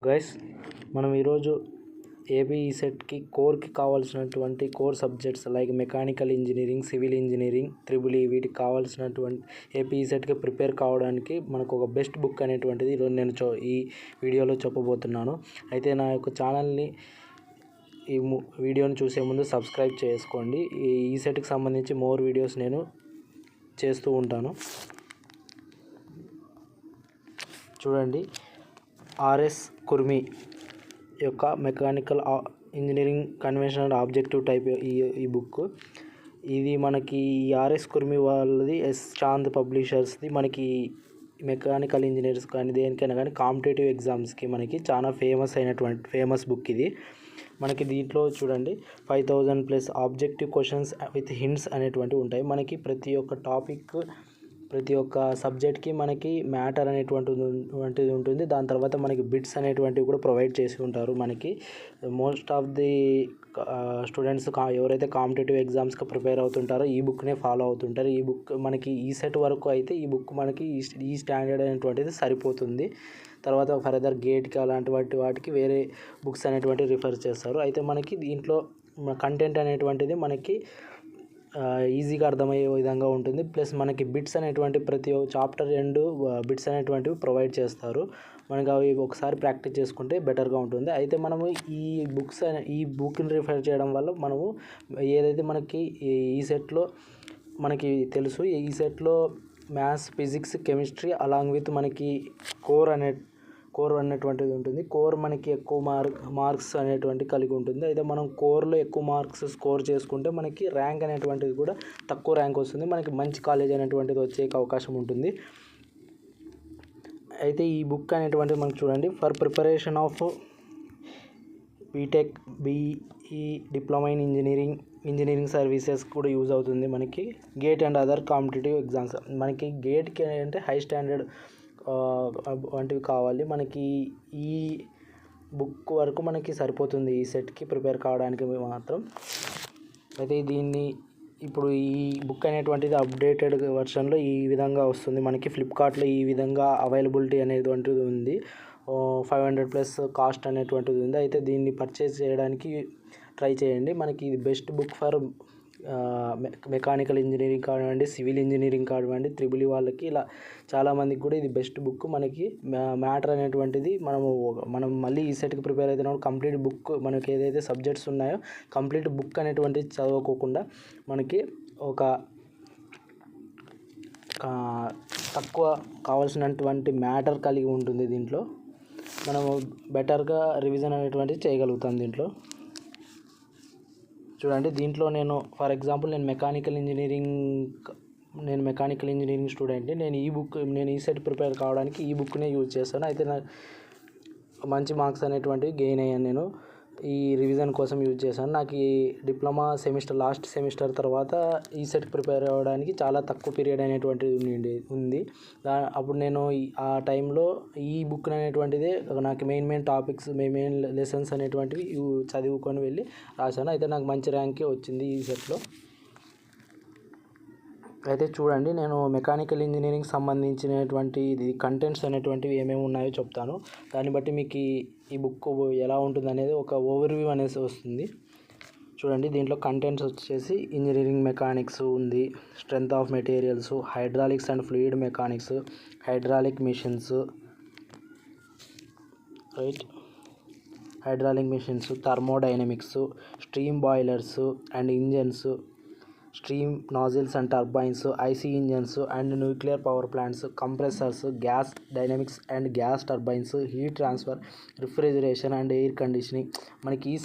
Guys, మనం ఈరోజు AP ఈసెట్కి కోర్కి కావాల్సినటువంటి core subjects like mechanical engineering, civil engineering, triple E వీటికి కావాల్సినటువంటి ఏపీ ఈసెట్కి ప్రిపేర్ కావడానికి మనకు ఒక బెస్ట్ బుక్ అనేటువంటిది ఈరోజు నేను ఈ వీడియోలో చెప్పబోతున్నాను. అయితే నా యొక్క ఛానల్ని ఈ వీడియోని చూసే ముందు సబ్స్క్రైబ్ చేసుకోండి. ఈ ఈసెట్కి సంబంధించి మోర్ వీడియోస్ నేను చేస్తూ ఉంటాను. చూడండి, ఆర్ఎస్ కుర్మి యొక్క mechanical engineering conventional objective type ఈ బుక్. ఇది మనకి ఆర్ఎస్ కుర్మి వాళ్ళది, ఎస్ చాంద్ పబ్లిషర్స్ది. మనకి మెకానికల్ ఇంజనీర్స్ కానీ దేనికైనా కానీ కాంపిటేటివ్ ఎగ్జామ్స్కి మనకి చాలా ఫేమస్ బుక్ ఇది. మనకి దీంట్లో చూడండి 5000+ ఆబ్జెక్టివ్ క్వశ్చన్స్ విత్ హింట్స్ అనేటువంటివి ఉంటాయి. మనకి ప్రతి ఒక్క టాపిక్, ప్రతి ఒక్క సబ్జెక్ట్కి మనకి మ్యాటర్ అనేటువంటిది ఉంటుంది. దాని తర్వాత మనకి బిట్స్ అనేటువంటివి కూడా ప్రొవైడ్ చేసి ఉంటారు. మనకి మోస్ట్ ఆఫ్ ది స్టూడెంట్స్ ఎవరైతే కాంపిటేటివ్ ఎగ్జామ్స్కి ప్రిపేర్ అవుతుంటారో ఈ బుక్నే ఫాలో అవుతుంటారు. ఈ బుక్ మనకి ఈ సెట్ వరకు అయితే ఈ బుక్ మనకి ఈ స్టాండర్డ్ అనేటువంటిది సరిపోతుంది. తర్వాత ఫర్దర్ గేట్కి అలాంటి వాటికి వేరే బుక్స్ అనేటువంటివి రిఫర్ చేస్తారు. అయితే మనకి దీంట్లో కంటెంట్ అనేటువంటిది మనకి ఈజీగా అర్థమయ్యే విధంగా ఉంటుంది. ప్లస్ మనకి బిట్స్ అనేటువంటి ప్రతి ఒక్క చాప్టర్ ఎండ్ బిట్స్ అనేటువంటివి ప్రొవైడ్ చేస్తారు. మనకి అవి ఒకసారి ప్రాక్టీస్ చేసుకుంటే బెటర్గా ఉంటుంది. అయితే మనము ఈ బుక్ని రిఫర్ చేయడం వల్ల మనము ఏదైతే మనకి ఈ సెట్లో మనకి తెలుసు, ఈ సెట్లో maths, physics, chemistry along with మనకి కోర్ అనేటువంటిది ఉంటుంది. కోర్ మనకి ఎక్కువ మార్క్స్ అనేటువంటి కలిగి ఉంటుంది. అయితే మనం కోర్లో ఎక్కువ మార్క్స్ స్కోర్ చేసుకుంటే మనకి ర్యాంక్ అనేటువంటిది కూడా తక్కువ ర్యాంక్ వస్తుంది. మనకి మంచి కాలేజ్ అనేటువంటిది వచ్చే అవకాశం ఉంటుంది. అయితే ఈ బుక్ అనేటువంటిది మనకి చూడండి, for preparation of BTech, BE, diploma in engineering services కూడా యూజ్ అవుతుంది. మనకి GATE and other competitive exams, మనకి గేట్కి అంటే హై స్టాండర్డ్ వంటివి కావాలి. మనకి ఈ బుక్ వరకు మనకి సరిపోతుంది ఈ సెట్కి ప్రిపేర్ కావడానికి మాత్రం. అయితే ఇప్పుడు ఈ బుక్ అనేటువంటిది అప్డేటెడ్ వర్షన్లో ఈ విధంగా వస్తుంది. మనకి ఫ్లిప్కార్ట్లో ఈ విధంగా అవైలబిలిటీ అనేటువంటిది ఉంది. 500+ కాస్ట్ అనేటువంటిది ఉంది. అయితే దీన్ని పర్చేస్ చేయడానికి ట్రై చేయండి. మనకి ఇది best book for mechanical engineering కానివ్వండి, సివిల్ ఇంజనీరింగ్ కానివ్వండి, త్రిబుల్ ఈ వాళ్ళకి ఇలా చాలామందికి కూడా ఇది బెస్ట్ బుక్. మనకి మ్యాటర్ అనేటువంటిది మనం మళ్ళీ ఈ సెట్కి ప్రిపేర్ అవుతున్నప్పుడు కంప్లీట్ బుక్, మనకి ఏదైతే సబ్జెక్ట్స్ ఉన్నాయో కంప్లీట్ బుక్ అనేటువంటిది చదవకోకుండా మనకి ఒక తక్కువ కావాల్సినటువంటి మ్యాటర్ కలిగి ఉంటుంది. దీంట్లో మనము బెటర్గా రివిజన్ అనేటువంటిది చేయగలుగుతాం. దీంట్లో చూడండి, దీంట్లో నేను ఫర్ ఎగ్జాంపుల్ నేను మెకానికల్ ఇంజనీరింగ్ స్టూడెంట్ని. నేను ఈ సెట్ ప్రిపేర్ కావడానికి ఈ బుక్నే యూజ్ చేస్తాను. అయితే నాకు మంచి మార్క్స్ అనేటువంటివి గెయిన్ అయ్యాను. నేను ఈ రివిజన్ కోసం యూజ్ చేశాను. నాకు ఈ డిప్లొమా లాస్ట్ సెమిస్టర్ తర్వాత ఈ సెట్ ప్రిపేర్ అవ్వడానికి చాలా తక్కువ పీరియడ్ అనేటువంటిది ఉంది. అప్పుడు నేను ఆ టైంలో ఈ బుక్ అనేటువంటిదే నాకు మెయిన్ టాపిక్స్, మెయిన్ లెసన్స్ అనేటువంటివి చదువుకొని వెళ్ళి రాశాను. అయితే నాకు మంచి ర్యాంకే వచ్చింది ఈ సెట్లో. అయితే చూడండి, నేను మెకానికల్ ఇంజనీరింగ్ సంబంధించినటువంటి కంటెంట్స్ అనేటువంటివి ఏమేమి ఉన్నాయో చెప్తాను. దాన్ని బట్టి మీకు ఈ బుక్ ఎలా ఉంటుంది అనేది ఒక ఓవర్వ్యూ అనేసి వస్తుంది. చూడండి, దీంట్లో కంటెంట్స్ వచ్చేసి ఇంజనీరింగ్ మెకానిక్స్ ఉంది, strength of materials, hydraulics and fluid mechanics, hydraulic machines, thermodynamics, steam boilers and engines, steam nozzles and turbines, IC engines and nuclear power plants, compressors, gas dynamics and gas turbines, heat transfer, refrigeration and air conditioning. మనకి ఈ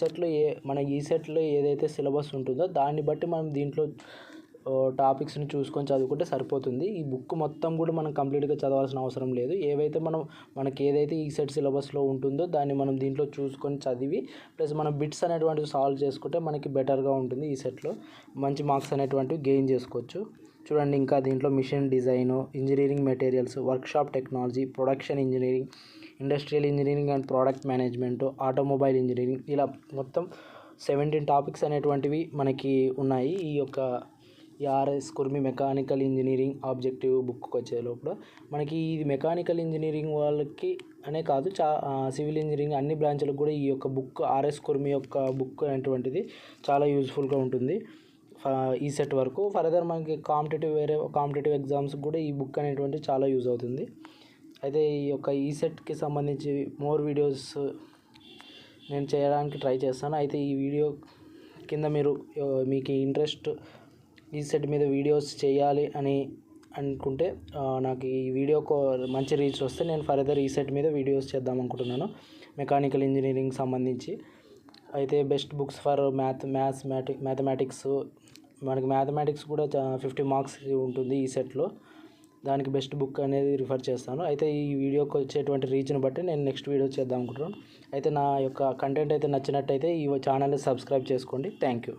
సెట్లో ఏదైతే syllabus ఉంటుందో దాన్ని బట్టి మనం దీంట్లో టాపిక్స్ని చూసుకొని చదువుకుంటే సరిపోతుంది. ఈ బుక్ మొత్తం కూడా మనం కంప్లీట్గా చదవాల్సిన అవసరం లేదు. మనకి ఏదైతే ఈ సెట్ సిలబస్లో ఉంటుందో దాన్ని మనం దీంట్లో చూసుకొని చదివి ప్లస్ మనం బిట్స్ అనేటువంటివి సాల్వ్ చేసుకుంటే మనకి బెటర్గా ఉంటుంది. ఈ సెట్లో మంచి మార్క్స్ అనేటువంటివి గెయిన్ చేసుకోవచ్చు. చూడండి, ఇంకా దీంట్లో machine design, engineering materials, workshop technology, production engineering, industrial engineering and product management, automobile engineering, ఇలా మొత్తం 17 టాపిక్స్ అనేటువంటివి మనకి ఉన్నాయి ఈ RS Khurmi mechanical engineering objective బుక్కి వచ్చే లోపల మనకి ఇది మెకానికల్ ఇంజనీరింగ్ వాళ్ళకి అనే కాదు, సివిల్ ఇంజనీరింగ్ అన్ని బ్రాంచ్లకు కూడా ఈ యొక్క బుక్ ఆర్ఎస్ కుర్మి యొక్క బుక్ అనేటువంటిది చాలా యూజ్ఫుల్గా ఉంటుంది ఈ సెట్ వరకు. ఫర్దర్ మనకి కాంపిటేటివ్ ఎగ్జామ్స్కి కూడా ఈ బుక్ అనేటువంటిది చాలా యూజ్ అవుతుంది. అయితే ఈ యొక్క ఈ సెట్కి సంబంధించి మోర్ వీడియోస్ నేను చేయడానికి ట్రై చేస్తాను. అయితే ఈ వీడియో కింద మీకు ఇంట్రెస్ట్ ఈ సెట్ మీద వీడియోస్ చేయాలి అని అనుకుంటే నాకు ఈ వీడియోకు మంచి రీచ్ వస్తే నేను ఫర్దర్ ఈ సెట్ మీద వీడియోస్ చేద్దాం అనుకుంటున్నాను మెకానికల్ ఇంజనీరింగ్ సంబంధించి. అయితే బెస్ట్ బుక్స్ ఫర్ మ్యాథమెటిక్స్, మనకి మ్యాథమెటిక్స్ కూడా 50 మార్క్స్ ఉంటుంది ఈ సెట్లో. దానికి బెస్ట్ బుక్ అనేది రిఫర్ చేస్తాను. అయితే ఈ వీడియోకి వచ్చేటువంటి రీచ్ని బట్టి నేను నెక్స్ట్ వీడియో చేద్దాం అనుకుంటున్నాను. అయితే నా యొక్క కంటెంట్ అయితే నచ్చినట్టయితే ఈ ఛానల్ని సబ్స్క్రైబ్ చేసుకోండి. Thank you.